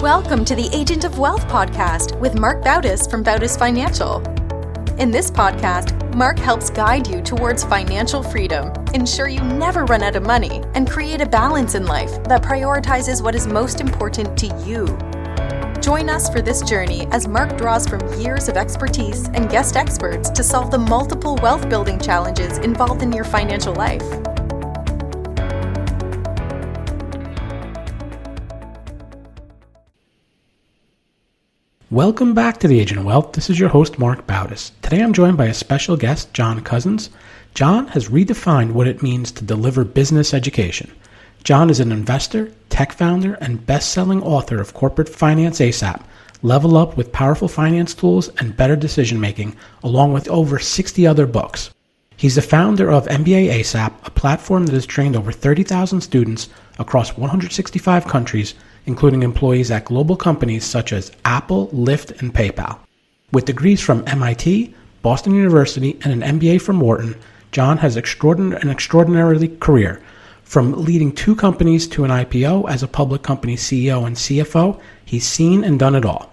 Welcome to the Agent of Wealth podcast with Marc Bautis from Bautis Financial. In this podcast, Marc helps guide you towards financial freedom, ensure you never run out of money, and create a balance in life that prioritizes what is most important to you. Join us for this journey as Marc draws from years of expertise and guest experts to solve the multiple wealth building challenges involved in your financial life. Welcome back to the Agent of Wealth. This is your host, Marc Bautis. Today I'm joined by a special guest, John Cousins. John has redefined what it means to deliver business education. John is an investor, tech founder, and best-selling author of Corporate Finance ASAP, Level Up with Powerful Finance Tools and Better Decision Making, along with over 60 other books. He's the founder of MBA ASAP, a platform that has trained over 30,000 students across 165 countries, including employees at global companies such as Apple, Lyft, and PayPal. With degrees from MIT, Boston University, and an MBA from Wharton, John has an extraordinary career. From leading 2 companies to an IPO as a public company CEO and CFO, he's seen and done it all.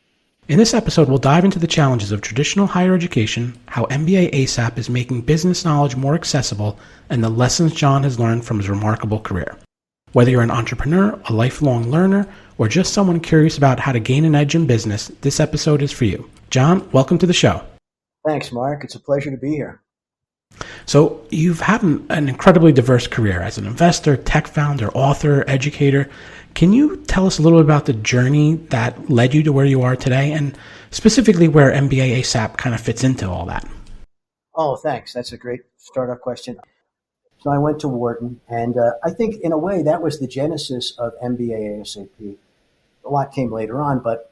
In this episode, we'll dive into the challenges of traditional higher education, how MBA ASAP is making business knowledge more accessible, and the lessons John has learned from his remarkable career. Whether you're an entrepreneur, a lifelong learner, or just someone curious about how to gain an edge in business, this episode is for you. John, welcome to the show. Thanks, Marc. It's a pleasure to be here. So you've had an incredibly diverse career as an investor, tech founder, author, educator. Can you tell us a little bit about the journey that led you to where you are today, and specifically where MBA ASAP kind of fits into all that? Oh, thanks. That's a great startup question. So I went to Wharton, and I think in a way that was the genesis of MBA ASAP. A lot came later on, but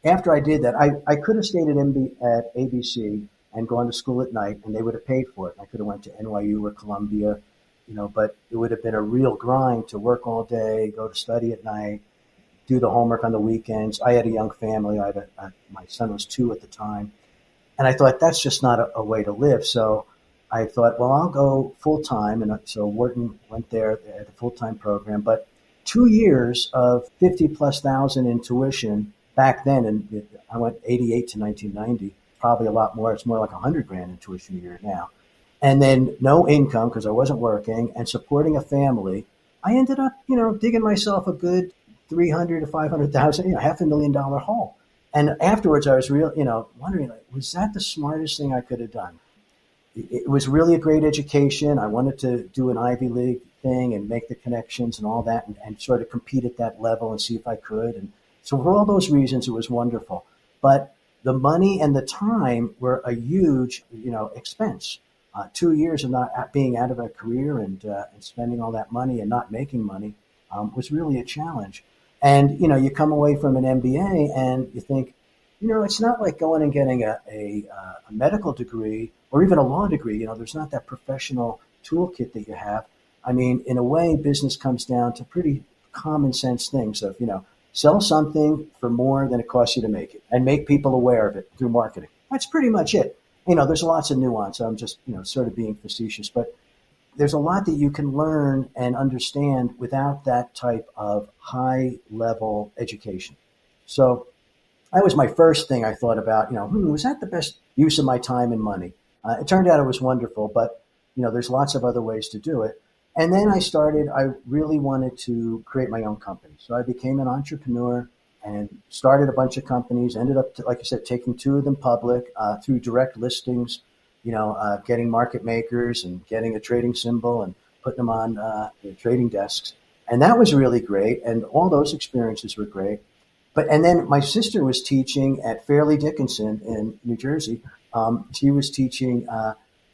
after I did that, I could have stayed at ABC and gone to school at night, and they would have paid for it. I could have went to NYU or Columbia, but it would have been a real grind to work all day, go to study at night, do the homework on the weekends. I had a young family. My son was 2 at the time, and I thought that's just not a way to live. So I thought, well, I'll go full-time. And so Wharton went there at a full-time program. But 2 years of 50+ thousand in tuition back then, and I went 88 to 1990, probably a lot more. It's more like $100,000 in tuition a year now. And then no income because I wasn't working and supporting a family. I ended up, digging myself a good 300 to 500,000, $500,000 hole. And afterwards I was wondering, was that the smartest thing I could have done? It was really a great education. I wanted to do an Ivy League thing and make the connections and all that and sort of compete at that level and see if I could. And so for all those reasons, it was wonderful. But the money and the time were a huge, expense. 2 years of not being out of a career and spending all that money and not making money was really a challenge. And, you come away from an MBA and you think, it's not like going and getting a medical degree or even a law degree. There's not that professional toolkit that you have. I mean, in a way, business comes down to pretty common sense things of, sell something for more than it costs you to make it and make people aware of it through marketing. That's pretty much it. There's lots of nuance. I'm just, sort of being facetious, but there's a lot that you can learn and understand without that type of high level education. So that was my first thing I thought about, was that the best use of my time and money? It turned out it was wonderful, but, there's lots of other ways to do it. And then I really wanted to create my own company. So I became an entrepreneur and started a bunch of companies, ended up, like I said, taking 2 of them public through direct listings, getting market makers and getting a trading symbol and putting them on the trading desks. And that was really great. And all those experiences were great. And then my sister was teaching at Fairleigh Dickinson in New Jersey. She was teaching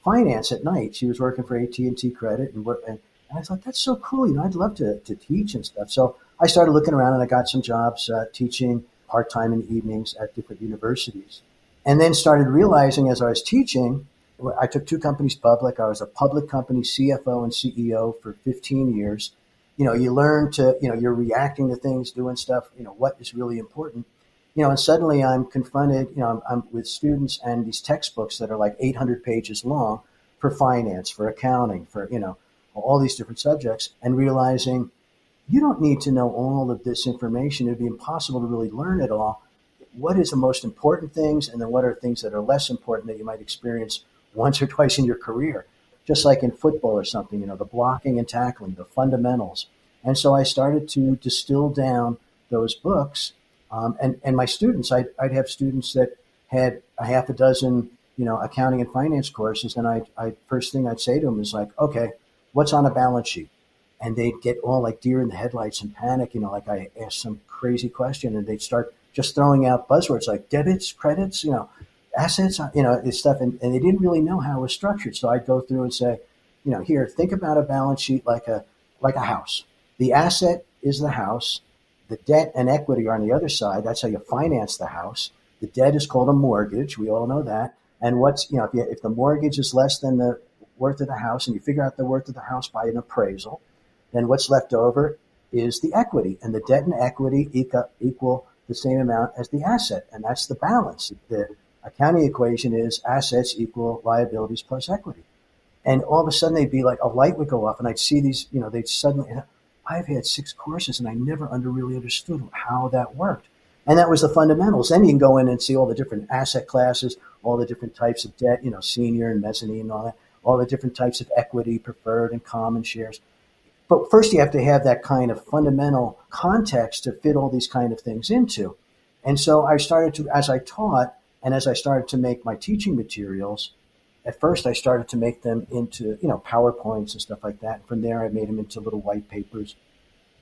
finance at night. She was working for AT&T Credit. And I thought, that's so cool. I'd love to teach and stuff. So I started looking around and I got some jobs teaching part-time in the evenings at different universities. And then started realizing as I was teaching, I took 2 companies public. I was a public company CFO and CEO for 15 years. You learn to, you're reacting to things, doing stuff, what is really important. And suddenly I'm confronted, I'm with students and these textbooks that are like 800 pages long for finance, for accounting, for, all these different subjects, and realizing, you don't need to know all of this information. It'd be impossible to really learn it all. What is the most important things, and then what are things that are less important that you might experience once or twice in your career? Just like in football or something, the blocking and tackling, the fundamentals. And so I started to distill down those books. And my students, I'd have students that had a half a dozen, accounting and finance courses. And I first thing I'd say to them is like, okay, what's on a balance sheet? And they'd get all like deer in the headlights and panic, like I asked some crazy question, and they'd start just throwing out buzzwords like debits, credits, assets, this stuff. And they didn't really know how it was structured. So I'd go through and say, here, think about a balance sheet like a house. The asset is the house. The debt and equity are on the other side. That's how you finance the house. The debt is called a mortgage. We all know that. And if the mortgage is less than the worth of the house, and you figure out the worth of the house by an appraisal, then what's left over is the equity. And the debt and equity equal the same amount as the asset. And that's the balance. The accounting equation is assets equal liabilities plus equity. And all of a sudden they'd be like, a light would go off, and I'd see these, they'd suddenly, I've had 6 courses and I never really understood how that worked. And that was the fundamentals. Then you can go in and see all the different asset classes, all the different types of debt, senior and mezzanine and all that, all the different types of equity, preferred and common shares. But first you have to have that kind of fundamental context to fit all these kind of things into. And so I started to, as I taught and as I started to make my teaching materials, at first I started to make them into, PowerPoints and stuff like that. From there, I made them into little white papers.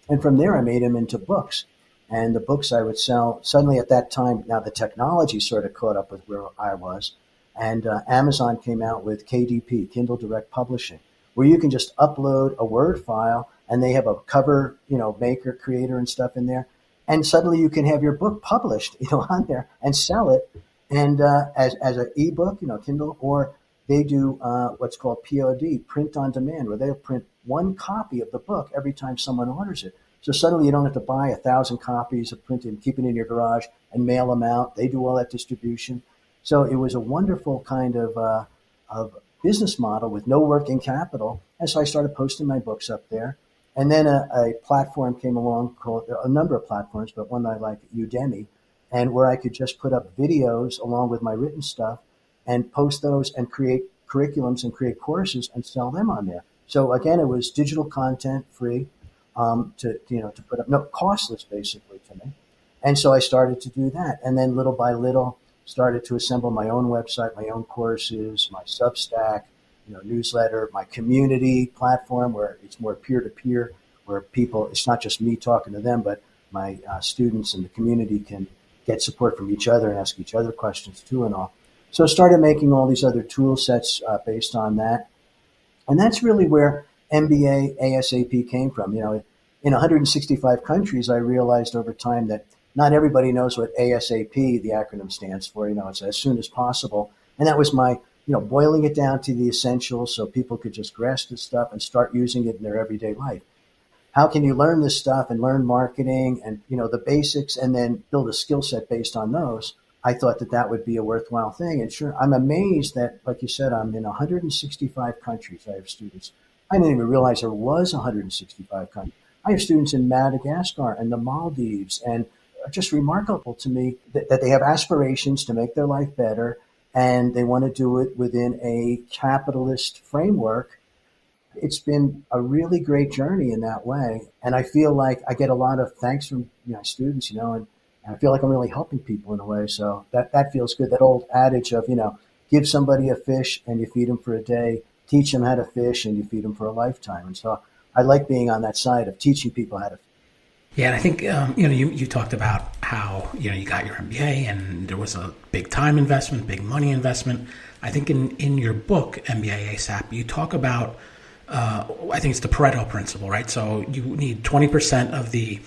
And from there, I made them into books. And the books I would sell, suddenly at that time, now the technology sort of caught up with where I was. And Amazon came out with KDP, Kindle Direct Publishing, where you can just upload a Word file and they have a cover, maker, creator and stuff in there. And suddenly you can have your book published, on there and sell it. And as an ebook, Kindle, or they do what's called POD, print on demand, where they'll print 1 copy of the book every time someone orders it. So suddenly you don't have to buy 1,000 copies of printed and keep it in your garage and mail them out. They do all that distribution. So it was a wonderful kind of business model with no working capital. And so I started posting my books up there. And then a platform came along called, a number of platforms, but one I like, Udemy, and where I could just put up videos along with my written stuff and post those and create curriculums and create courses and sell them on there. So again, it was digital content, free, to put up, no, costless basically to me. And so I started to do that. And then little by little started to assemble my own website, my own courses, my Substack, newsletter, my community platform where it's more peer-to-peer, where people, it's not just me talking to them, but my students in the community can get support from each other and ask each other questions too and all. So I started making all these other tool sets based on that. And that's really where MBA ASAP came from. In 165 countries, I realized over time that not everybody knows what ASAP, the acronym, stands for. It's as soon as possible. And that was my, boiling it down to the essentials so people could just grasp this stuff and start using it in their everyday life. How can you learn this stuff and learn marketing and, the basics and then build a skill set based on those? I thought that would be a worthwhile thing. And sure, I'm amazed that, like you said, I'm in 165 countries. I have students. I didn't even realize there was 165 countries. I have students in Madagascar and the Maldives, and just remarkable to me that they have aspirations to make their life better, and they want to do it within a capitalist framework. It's been a really great journey in that way. And I feel like I get a lot of thanks from my students, and I feel like I'm really helping people in a way. So that feels good. That old adage of, give somebody a fish and you feed them for a day, teach them how to fish and you feed them for a lifetime. And so I like being on that side of teaching people how to fish. Yeah, and I think, you talked about how, you got your MBA and there was a big time investment, big money investment. I think in your book, MBA ASAP, you talk about, I think it's the Pareto principle, right? So you need 20% of the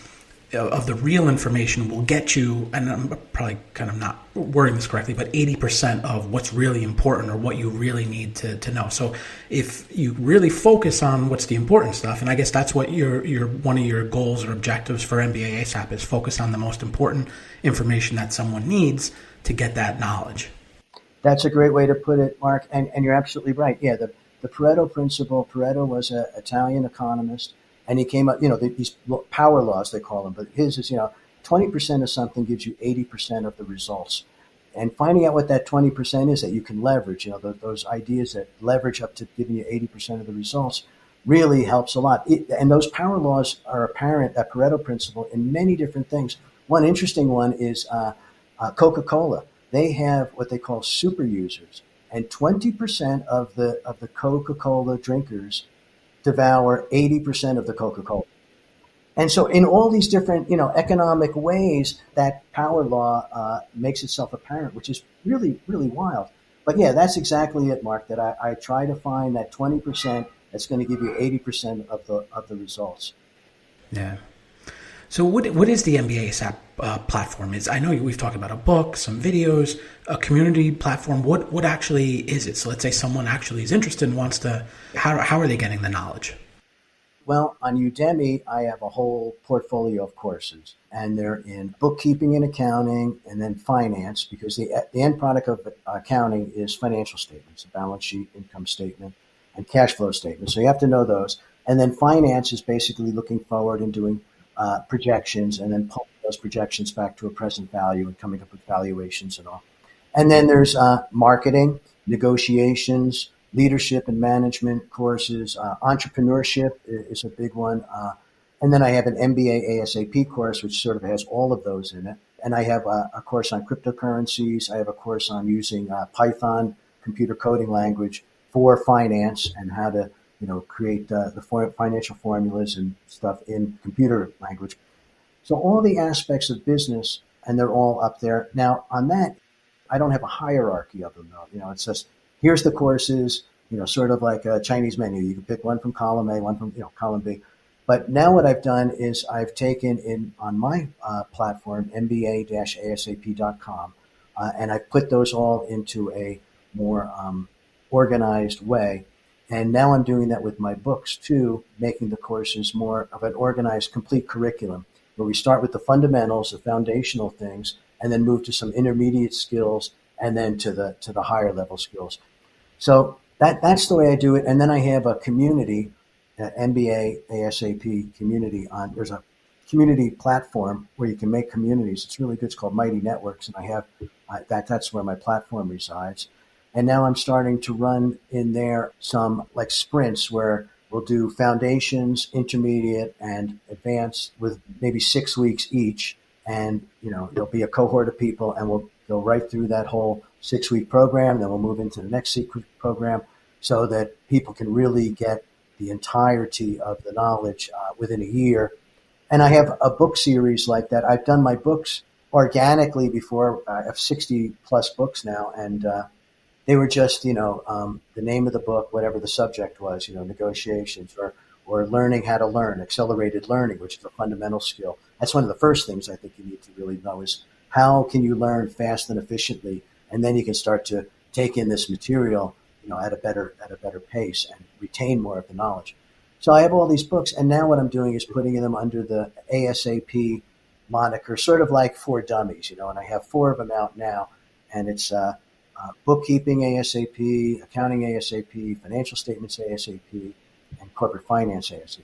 real information will get you, and I'm probably kind of not wording this correctly, but 80% of what's really important or what you really need to know. So if you really focus on what's the important stuff, and I guess that's what your one of your goals or objectives for MBA ASAP is, focus on the most important information that someone needs to get that knowledge. That's a great way to put it, Mark, and you're absolutely right. Yeah, the Pareto principle. Pareto was an Italian economist, And he came up, these power laws, they call them, but his is, 20% of something gives you 80% of the results. And finding out what that 20% is that you can leverage, those ideas that leverage up to giving you 80% of the results really helps a lot. And those power laws are apparent, that Pareto principle, in many different things. One interesting one is Coca-Cola. They have what they call super users, and 20% of the Coca-Cola drinkers devour 80% of the Coca-Cola. And so in all these different, economic ways, that power law makes itself apparent, which is really, really wild. But yeah, that's exactly it, Mark, that I try to find that 20% that's going to give you 80% of the results. Yeah. So what is the MBA A AP platform? I know we've talked about a book, some videos, a community platform. What actually is it? So let's say someone actually is interested and wants to, how are they getting the knowledge? Well, on Udemy, I have a whole portfolio of courses, and they're in bookkeeping and accounting, and then finance, because the end product of accounting is financial statements, a balance sheet, income statement, and cash flow statement. So you have to know those. And then finance is basically looking forward and doing projections, and then pulling those projections back to a present value and coming up with valuations and all. And then there's marketing, negotiations, leadership and management courses. Entrepreneurship is a big one. And then I have an MBA ASAP course, which sort of has all of those in it. And I have a course on cryptocurrencies. I have a course on using Python, computer coding language, for finance, and how to create the financial formulas and stuff in computer language. So all the aspects of business, and they're all up there. Now, on that, I don't have a hierarchy of them, though. It's just, here's the courses, sort of like a Chinese menu. You can pick one from column A, one from column B. But now what I've done is I've taken on my platform, MBA-ASAP.com, and I've put those all into a more organized way. And now I'm doing that with my books too, making the courses more of an organized, complete curriculum, where we start with the fundamentals, the foundational things, and then move to some intermediate skills, and then to the higher level skills. So that's the way I do it. And then I have a community, MBA ASAP community there's a community platform where you can make communities. It's really good. It's called Mighty Networks, and I have that's where my platform resides. And now I'm starting to run in there some like sprints where we'll do foundations, intermediate, and advanced with maybe 6 weeks each. And, there'll be a cohort of people, and we'll go right through that whole 6-week program. Then we'll move into the next 6-week program so that people can really get the entirety of the knowledge within a year. And I have a book series like that. I've done my books organically before. I have 60 plus books now, and they were just, the name of the book, whatever the subject was, negotiations or learning how to learn, accelerated learning, which is a fundamental skill. That's one of the first things I think you need to really know is how can you learn fast and efficiently, and then you can start to take in this material, at a better pace and retain more of the knowledge. So I have all these books, and now what I'm doing is putting them under the ASAP moniker, sort of like for dummies, and I have 4 of them out now, and it's bookkeeping ASAP, accounting ASAP, financial statements ASAP, and corporate finance ASAP.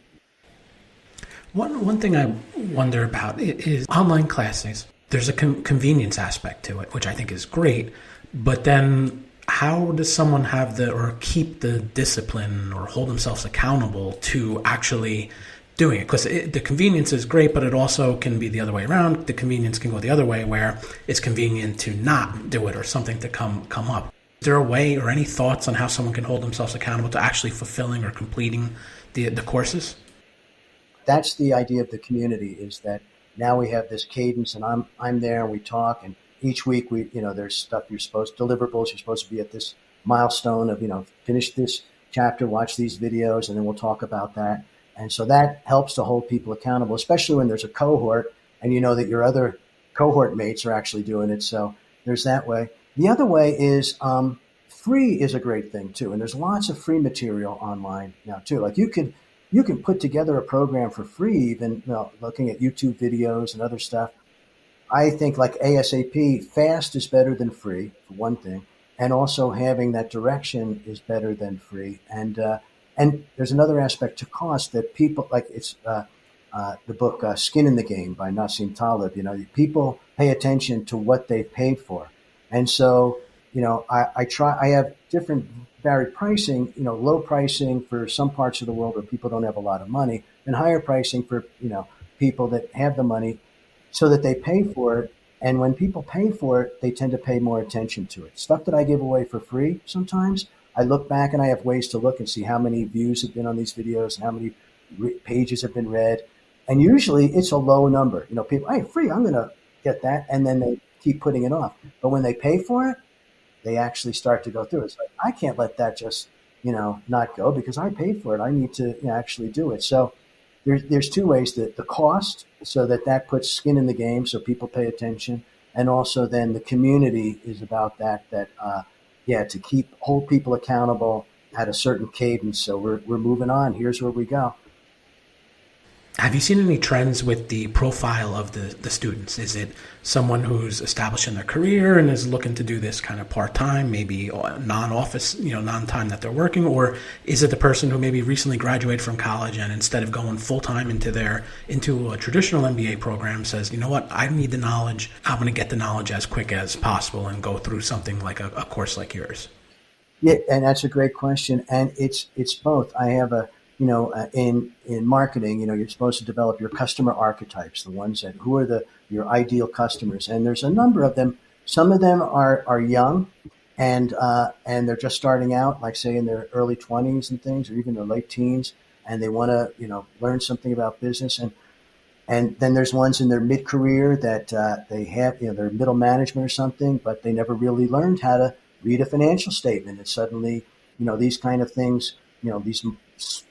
One thing I wonder about is online classes. There's a convenience aspect to it, which I think is great. But then how does someone keep the discipline or hold themselves accountable to actually doing it? Because the convenience is great, but it also can be the other way around. The convenience can go the other way, where it's convenient to not do it or something to come up. Is there a way or any thoughts on how someone can hold themselves accountable to actually fulfilling or completing the courses? That's the idea of the community, is that now we have this cadence, and I'm there, and we talk, and each week there's stuff deliverables. You're supposed to be at this milestone of finish this chapter, watch these videos, and then we'll talk about that. And so that helps to hold people accountable, especially when there's a cohort and you know that your other cohort mates are actually doing it. So there's that way. The other way is free is a great thing too. And there's lots of free material online now too. Like you can put together a program for free, even looking at YouTube videos and other stuff. I think like ASAP, fast is better than free, for one thing. And also having that direction is better than free. And And there's another aspect to cost that people like it's the book Skin in the Game by Nassim Taleb. People pay attention to what they've paid for. And so, I have different varied pricing, low pricing for some parts of the world where people don't have a lot of money, and higher pricing for, people that have the money so that they pay for it. And when people pay for it, they tend to pay more attention to it. Stuff that I give away for free sometimes, I look back and I have ways to look and see how many views have been on these videos and how many pages have been read. And usually it's a low number. People, hey, free, I'm going to get that. And then they keep putting it off. But when they pay for it, they actually start to go through it. It's like, I can't let that just, not go because I paid for it. I need to actually do it. So there's two ways: the cost, so that puts skin in the game, so people pay attention, and also then the community is about that to hold people accountable at a certain cadence. So we're moving on. Here's where we go. Have you seen any trends with the profile of the students? Is it someone who's establishing their career and is looking to do this kind of part-time, maybe non-office, non-time that they're working? Or is it the person who maybe recently graduated from college and instead of going full-time into a traditional MBA program says, you know what, I need the knowledge. I'm going to get the knowledge as quick as possible and go through something like a course like yours? Yeah, and that's a great question. And it's both. I have in marketing, you're supposed to develop your customer archetypes, the ones who are your ideal customers. And there's a number of them. Some of them are young and they're just starting out, like say in their early 20s and things, or even their late teens. And they want to, learn something about business. And then there's ones in their mid-career that they have, they're middle management or something, but they never really learned how to read a financial statement. And suddenly, these kind of things, these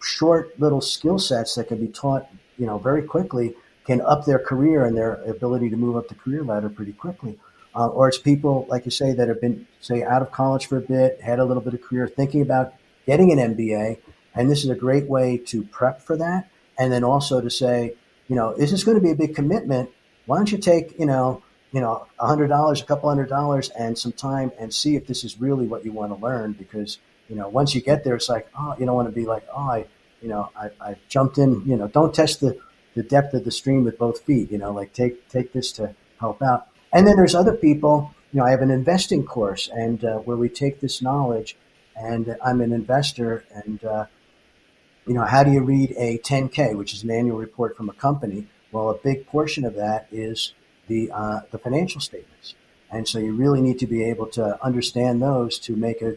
short little skill sets that can be taught, very quickly can up their career and their ability to move up the career ladder pretty quickly. Or it's people, like you say, that have been, say, out of college for a bit, had a little bit of career, thinking about getting an MBA. And this is a great way to prep for that. And then also to say, is this going to be a big commitment? Why don't you take, $100, a couple $100 and some time and see if this is really what you want to learn. Because once you get there, it's like, you don't want to be like, I jumped in, don't test the depth of the stream with both feet, take this to help out. And then there's other people, I have an investing course and where we take this knowledge, and I'm an investor, and, how do you read a 10K, which is an annual report from a company? Well, a big portion of that is the financial statements. And so you really need to be able to understand those to make a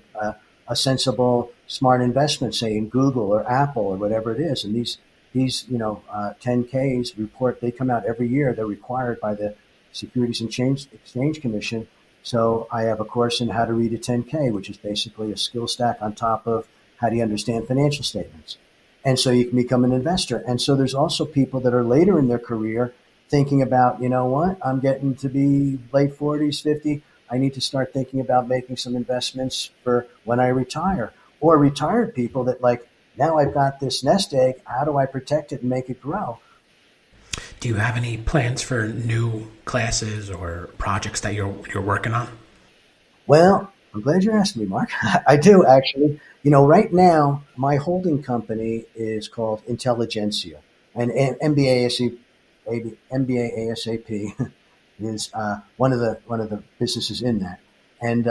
sensible, smart investment, say in Google or Apple or whatever it is. And these 10Ks report, they come out every year. They're required by the Securities and Exchange Commission. So I have a course in how to read a 10K, which is basically a skill stack on top of how do you understand financial statements. And so you can become an investor. And so there's also people that are later in their career thinking about, I'm getting to be late 40s, 50. I need to start thinking about making some investments for when I retire. Or retired people that now I've got this nest egg. How do I protect it and make it grow? Do you have any plans for new classes or projects that you're working on? Well, I'm glad you asked me, Mark. I do, actually. Right now, my holding company is called Intelligentsia, and MBA ASAP is one of the businesses in that. And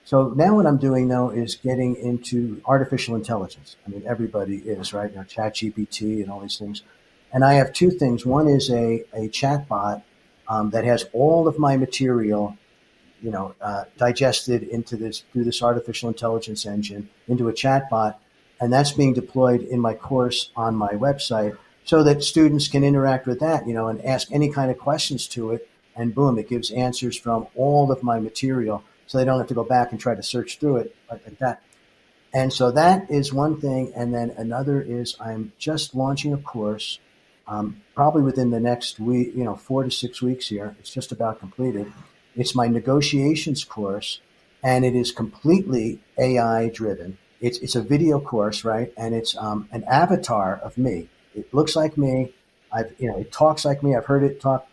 so now what I'm doing, though, is getting into artificial intelligence. I mean, everybody is, right? ChatGPT and all these things. And I have two things. One is a chatbot that has all of my material, digested through this artificial intelligence engine into a chatbot. And that's being deployed in my course on my website so that students can interact with that, and ask any kind of questions to it. And boom, it gives answers from all of my material. So they don't have to go back and try to search through it like that. And so that is one thing. And then another is I'm just launching a course, probably within the next week, 4 to 6 weeks here. It's just about completed. It's my negotiations course, and it is completely AI driven. It's a video course, right? And it's an avatar of me. It looks like me. It talks like me. I've heard it talk.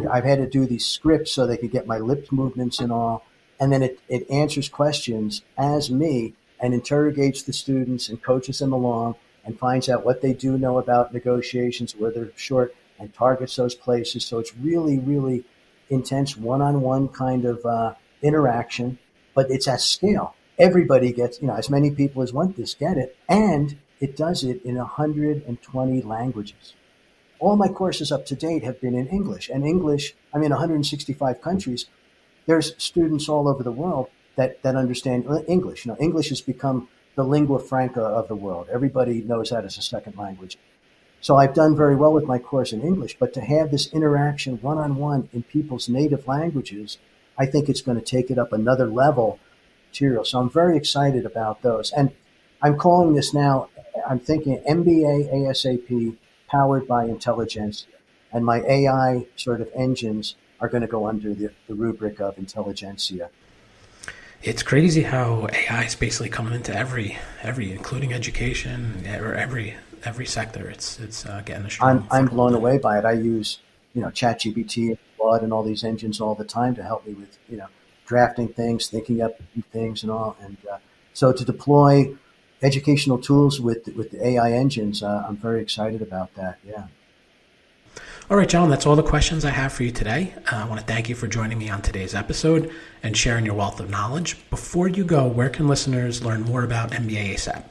I've had to do these scripts so they could get my lip movements and all. And then it answers questions as me and interrogates the students and coaches them along. and finds out what they do know about negotiations, where they're short, and targets those places. So it's really, really intense one-on-one kind of interaction, but it's at scale. Everybody gets, as many people as want this get it, and it does it in 120 languages. All my courses up to date have been in English, and English, I'm in 165 countries. There's students all over the world that understand English. English has become the lingua franca of the world. Everybody knows that as a second language. So I've done very well with my course in English, but to have this interaction one-on-one in people's native languages, I think it's going to take it up another level material. So I'm very excited about those. And I'm calling this now, I'm thinking MBA ASAP powered by intelligentsia. And my AI sort of engines are going to go under the rubric of intelligentsia. It's crazy how AI is basically coming into every including education, or every sector. It's getting a strong. I'm blown away by it. I use ChatGPT, Claude, and all these engines all the time to help me with drafting things, thinking up things, and all. And so to deploy educational tools with the AI engines, I'm very excited about that. Yeah. All right, John, that's all the questions I have for you today. I want to thank you for joining me on today's episode and sharing your wealth of knowledge. Before you go, where can listeners learn more about MBA ASAP?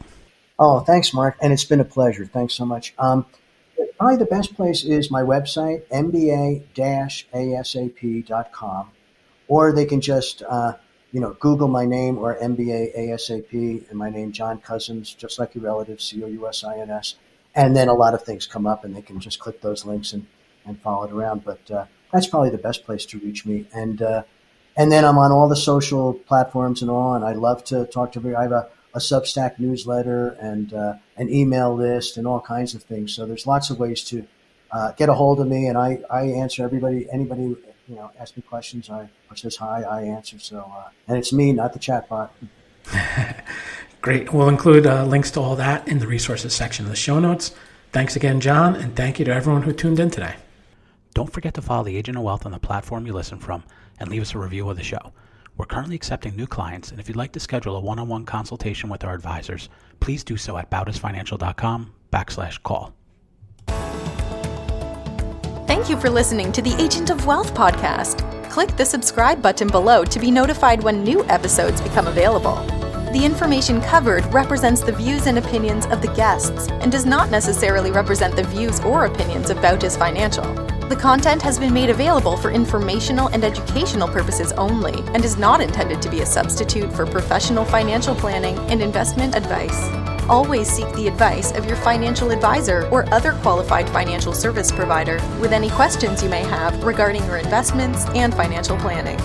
Oh, thanks, Mark. And it's been a pleasure. Thanks so much. Probably the best place is my website, mba-asap.com, or they can just, Google my name or MBA ASAP and my name, John Cousins, just like your relative, Coursins. And then a lot of things come up and they can just click those links and follow it around. But that's probably the best place to reach me. And then I'm on all the social platforms and all, and I love to talk to everybody. I have a Substack newsletter and an email list and all kinds of things. So there's lots of ways to get a hold of me, and I answer anybody asks me questions or says hi, I answer. So and it's me, not the chatbot. Great. We'll include links to all that in the resources section of the show notes. Thanks again, John, and thank you to everyone who tuned in today. Don't forget to follow the Agent of Wealth on the platform you listen from and leave us a review of the show. We're currently accepting new clients, and if you'd like to schedule a one-on-one consultation with our advisors, please do so at bautisfinancial.com/call. Thank you for listening to the Agent of Wealth podcast. Click the subscribe button below to be notified when new episodes become available. The information covered represents the views and opinions of the guests and does not necessarily represent the views or opinions of Bautis Financial. The content has been made available for informational and educational purposes only and is not intended to be a substitute for professional financial planning and investment advice. Always seek the advice of your financial advisor or other qualified financial service provider with any questions you may have regarding your investments and financial planning.